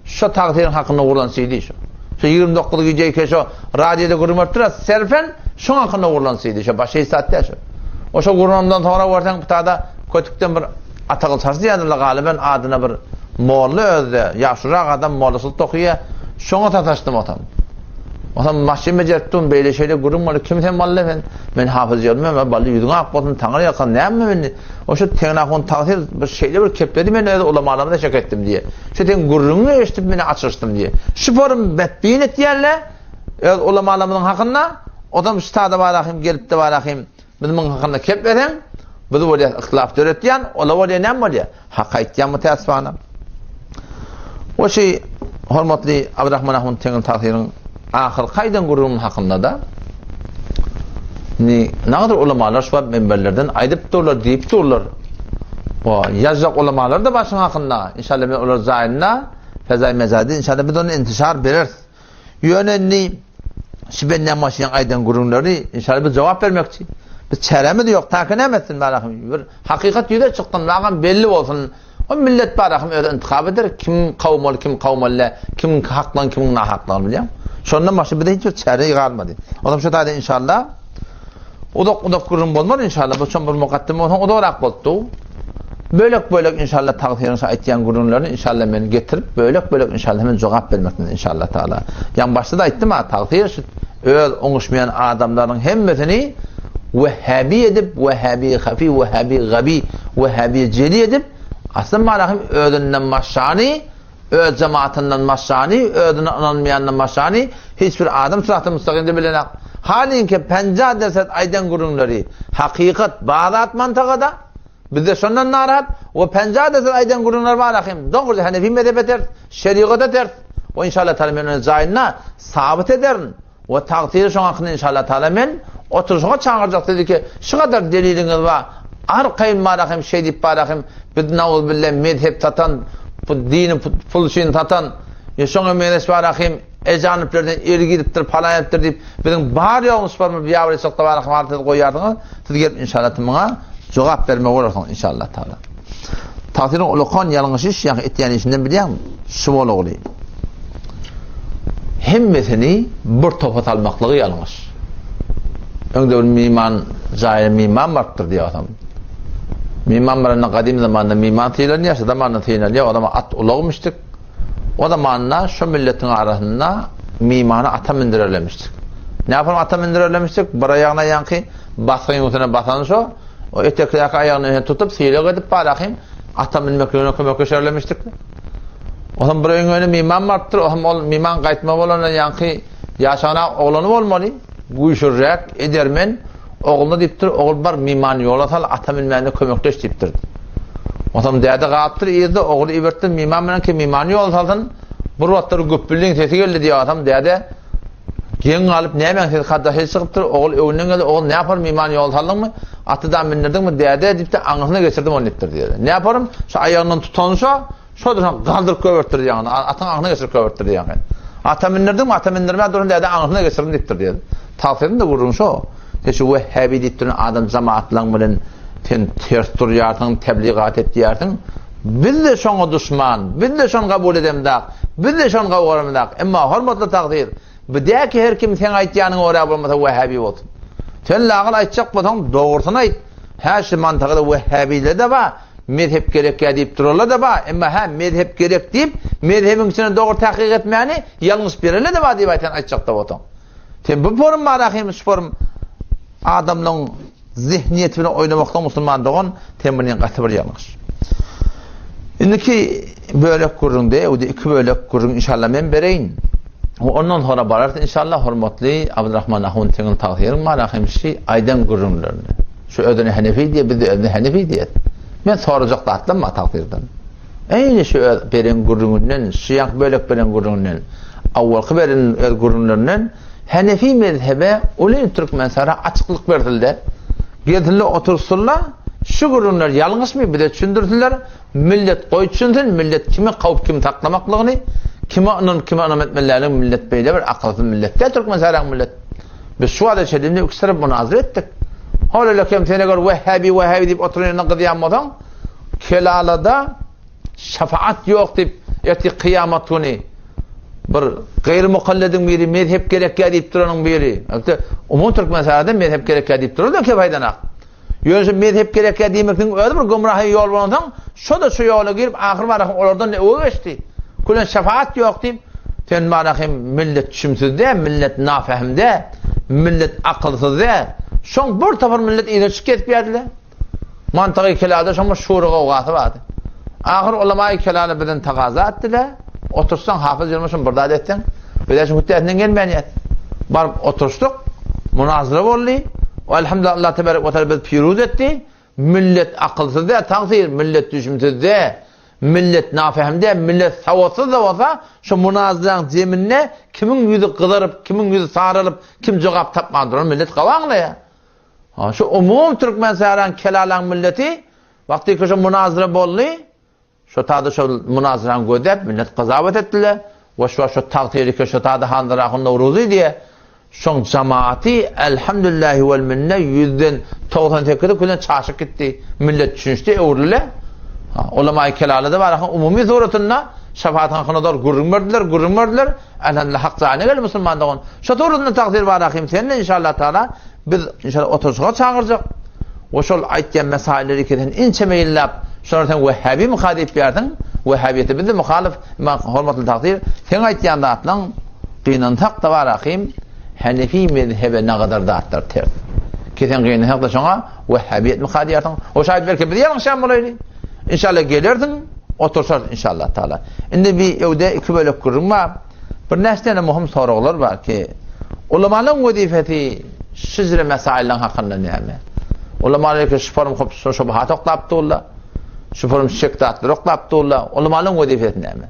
şu takdirin hakkında kurulansıydı şu. Şu 29 geceyken şu radyoda kurulmuştur serfen şu hakkında kurulansıydı şu. Başka saatte şu. O şu Kur'an'dan sonra varsan bir tane kötükten bir atakıl sarsı yanırla galiben adına bir Moğollu özde. Yaşırak adam Moğollusul tokuya şuna tataştım otam. Otam mahşeme certtum böyle şeyle kurulmalı. Kimsen malı ben hafız yolmuyum. Ben balı yüzüne akbotun tanrı yakan ne yapma beni. O şu tenakon takdir bir şeyle bir kepledi ben öyle ulamalarımı da şak ettim diye. Şu ten gurrunu eşitip beni açırstım diye. Şu forum betbiyin et yerle ulamalarımın hakkında otam üstada varakayım gelip de varakayım bizim hakkında kepleden bu da böyle ihtilaf döretiyen ola böyle ne mi diye hakka ittiyen mi teasfana. O şey hormatlı Abdurrahman Ahun Tengil takdirin ahir kaydan gururun hakkında da ne kadar ulamalar şu menberlerden aydıp dururlar deyip dururlar. O yazacak ulamalar da başın hakkında. İnşallah ben olur zayinna fezai mezadi inşallah biz onu intişar veririz. Yönenli şibenden başlayan aydan gururları inşallah biz cevap vermekçi. Biz çeremi de yok takın emetsin barakım. Bir hakikat yüze çıktın bakalım belli olsun. O millet barakım öyle intikab eder. Kim kavmal kim kavmalle kim haklan kim nahaklan biliyor musun? Şondan başka bir de hiç çare kalmadı. Adam şu tane inşallah odak kurun bolmar inşallah bu çambur muqaddime o da orak boldu. Bölük inşallah takdirin aytyan gurunlarını inşallah men getirip bölük inşallah men cevap vermekten inşallah taala. Yan başta da aytdım ha takdir öl oňuşmayan adamların hemmesini Vehhabi edip Vehhabi hafi Vehhabi gabi Vehhabi celi edip aslında malahim ödünden maşani öz cemaatinden maşani ödüne anılmayandan maşani hiçbir adam sıratı müstakimde bilenek halinki penca derset aydan gurunları hakikat Bağdat mantıqada bizde şondan narahat o penca derset aydan gurunlar malahim doğru Hanefi mezhebi ters şeriat ters o inşallah taala zayinna sabit ederin o takdiri şoň hakkında inşallah taala men oturuşa çağıracak dedi ki şu kadar deliliniz var arkayım malahim şey deyip malahim bidnaul billah mezhep tatan bu dini pulşin tatan yaşanan menes malahim ejaniplerden ergidiptir falan yaptır deyip bizim bahar yolmuş var mı bir yavru sokta malahim artık koyardınız siz gelip inşallah bana cevap verme olursun inşallah taala. Takdirin ulukan yanlış iş yani ettiğin işinden biliyor musun? Şu oluyor. Hemmesini bir topat almaklığı yanlış. Önde bir miman, zahir miman vardır diye adam. Miman varına kadim zamanında miman teylerini yaşa zamanında teylerini o adama at ulağmıştık. O zamanla şu milletin arasında mimanı ata mindirerlemiştik. Ne yapalım ata mindirerlemiştik? Bir ayağına yankı, baskın yutuna basan şu, o etekli ayağını tutup sihirle gidip barakayım, ata minmekliğine köşerlemiştik. O zaman bir öyle miman vardır, o zaman miman kayıtma olana yankı yaşana oğlanı olmalı. Guyşurrak edermen oğluna deyiptir, oğul bar miman yol atal ata minmende kömekleş deyiptir. O zaman dede qaaptır iydi, oğlu iberttir miman bilen ki miman yol ataldan bir vatları göppülüğün sesi geldi diye adam dede gen alıp nemen sesi kaddaşı çıkıptır, oğul evinen geldi, oğul ne yapar miman yol ataldın mı? Atıdan bindirdin mi dede deyip de anısına geçirdim onu deyiptir diye. Ne yaparım? Şu ayağından tutanışa şodur kaldırıp köverttir diye. Atın anısına geçirip köverttir diye. Ata mindirdim mi? Ata mindirmeye durun dede anısına geçirdim deyiptir diye. Tavsiyedim de vurun şu. Şu Vehhabi deyiptirin adam cemaatlan bilen Sen ters durýarsyň, tebligat etýärsiň. Biz de şoňa düşman, biz de şonu kabul edemdak, biz de şonu kabul edemdak. Emma hormatly takdir, bidäki her kim sen aýtýanyň ora bolmasa Wahhabi bolsun. Sen lağıl aýtjak bolsaň dogrusyny aýt. Her şey mantagada Wahhabiler de ba, mezhep gerek diýip durarlar da ba. Emma ha mezhep gerek diýip, mezhebiň içine dogry tahqiq etmäni ýalňyş bererler de ba diýip aýtan aýtjak da bolsaň. Sen bu forum marahym forum adamlaryň zihniyeti bilen oynamakdan musulmandygyň teminin gaty bir ýalňyş. Indiki bölek gurrunde, o da iki bölek gurrun inşallah men bereyin. Ondan sonra barar inşallah hormatly Abdurrahman Ahun teňin tawhirin marahymşy aýdan gurrunlaryny. Şu ödüni Hanefi diye, bir de ödüni Hanefi diye. Men sorajak da atlanma tawhirden. Eýle şu beren gurrunundan, şiýak bölek beren gurrunundan, awwalky beren gurrunlarynyň Hanefi mezhebe uly Türkmensara açyklyk berdildi. Geldiler otursunlar. Şu gurunlar yalňyşmy bir de düşündirdiler. Millet goý düşünsin, millet kimi gawp kimi taklamaklygyny, kimi anam etmelerini millet beýle bir akylsy milletde Türkmensaraň millet. Biz şu wada çedinde üksürip munazara etdik. Halalar kim sene gör Wahhabi diýip oturýan gyýanmadan kelalada şefaat ýok diýip eti kıyamet günü bir gayrimukallidin biri mezhep gerek diýip duranyň biri. Umum Türkmensarada mezhep gerek diýip durýar da faýdanak. Ýöňe mezhep gerek diýmekden öňe bir gumrahy ýol bolsaň, şo da şu ýola girip ahir barahym olardan ne öwüşdi. Kulen şefaat ýok diýip, sen marahym millet düşünsizde, millet nafahimde, millet akylsızda, şoň bir tapar millet ýerçik ketip ýerdiler. Mantagy kelada şoň şuruga gaty bardy. Ahir ulama-y kelany bilen taqaza etdiler. Otursan hafız ýolmaşyn birde adetden, bileşin hütdetinden gelmeýän. Barıp oturşdyk, munazara boldy. Elhamdülillah Allah tebarek ve teala bizi piruz etti. Millet akılsızda, taqsir, millet düşünsüzde, millet nafahimde, millet savatsız da olsa şu münazaraň zeminine kimin yüzü kızarıp, kimin yüzü sarılıp, kim jogap tapmadyr, millet gawaňla ya. Ha şu umum Türkmensaraň kelalaň milleti wagty şu münazara boldy. Şu taýda şu münazaraň gödep millet gazabat etdiler. Ve şu taqdirike şu taýda handyragyň Nowruzy diye. Şoň jamaati elhamdülillahi vel minne 198 kulen çaşyk gitdi. Millet düşünşdi, öwrüle. Ulama-y kelalada bar, umumi suratynda şefaat hakkynda gurrun berdiler. Elhamdülillah hak zany gel musulmandygyň. Şu torunda takdir bar ahim senne inşallah taala biz inşallah oturuşga çağırjak. O şol aýtýan mesailleri keten inçe meýillap, şondan Wahhabi muhadip ýerdin. Wahhabiyete bizde muhalif, hormatly takdir. Sen aýtýan zatlaň gynantak da bar ahim. Hanefi mezhebe ne kadar dağıtlar ter. Keten giyini haqda şoňa Wahhabiyet muhadiyatyň. O şaýat belki bir ýalňyşam bolaydy. İnşallah gelerdin, oturşar inşallah taala. Indi bir ýewde iki bölek gurrun bar. Bir näçe muhim soraglar bar ki, ulamalaryň wezifeti şizre mesailň hakynda näme? Ulamalar ki şufarum hopsa şubahat oqlapdylar. Şufarum şekdatlar oqlapdylar. Ulamaryň wezifeti näme?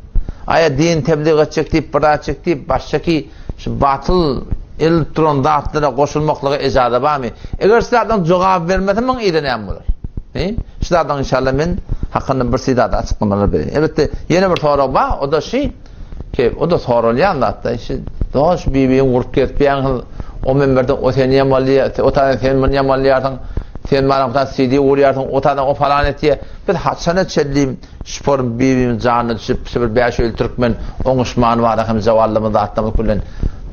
Aya din tebliğ etjek diýip, bırak diýip, başçaky şu batıl elektron dağıtlara koşulmaklığı icada var mı? Eğer sizlerden cevap vermeden ben iğreneyim olur. Sizlerden inşallah ben hakkında bir sidada açıklamalar vereyim. Evet, yeni bir soru var. O da şey ki, o da sorulayan da hatta işte daha şu birbirine vurup ketmeyen o memberden o seni yamalıyatın, o tane seni yamalıyatın, sen maramdan CD uğrayatın, o tane o falan et diye bir haçana çelliyim sporun birbirinin canını düşüp bir 5 yıl Türkmen onuşmanı var hem zavallımı da atlamı kullan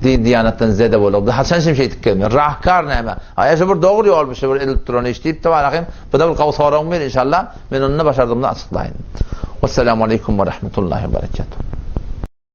din diyanattan zede bolup da haçan şey tikkelmiyor. Rahkar näme? Aýa bir dogry olmuş bir elektron işleyip de barahym bu da bir gawy soragyň ber inşallah men onu başardymda açyklaýyn. Assalamu alaykum we rahmetullahi we berekatuh.